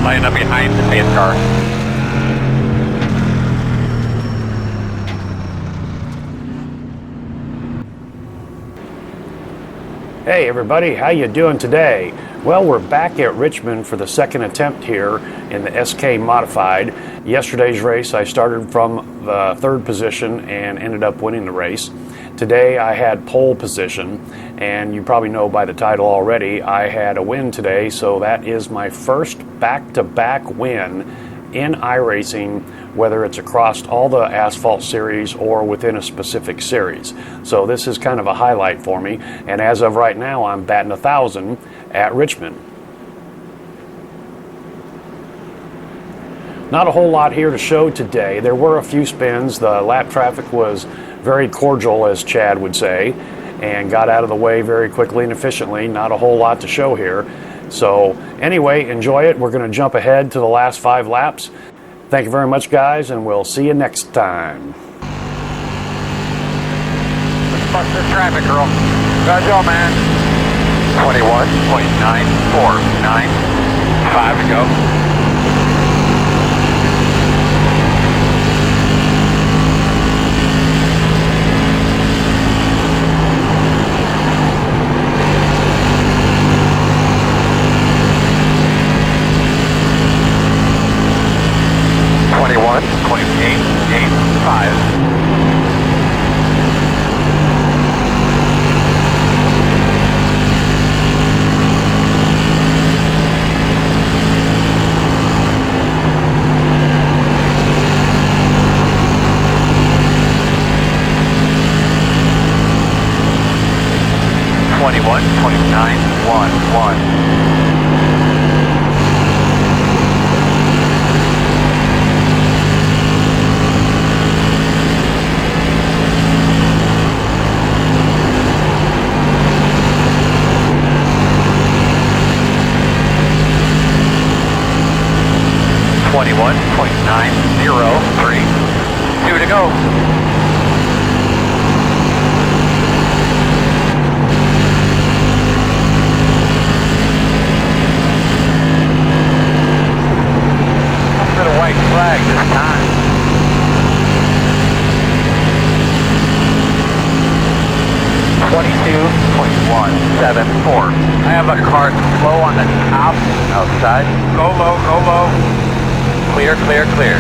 line up behind the pace car. Hey everybody, how you doing today? Well, we're back at Richmond for the second attempt here in the SK Modified. Yesterday's race I started from the third position and ended up winning the race. Today I had pole position, and you probably know by the title already, I had a win today, so that is my first back-to-back win in iRacing, whether it's across all the asphalt series or within a specific series. So this is kind of a highlight for me, and as of right now I'm batting 1,000 at Richmond. Not a whole lot here to show today. There were a few spins. The lap traffic was very cordial, as Chad would say, and got out of the way very quickly and efficiently. Not a whole lot to show here. So anyway, enjoy it. We're going to jump ahead to the last 5 laps. Thank you very much, guys, and we'll see you next time. Let's bust this traffic, girl. Good job, man. 21.949. 5 to go. I have a car slow on the top, outside. Go low, go low. Clear, clear, clear.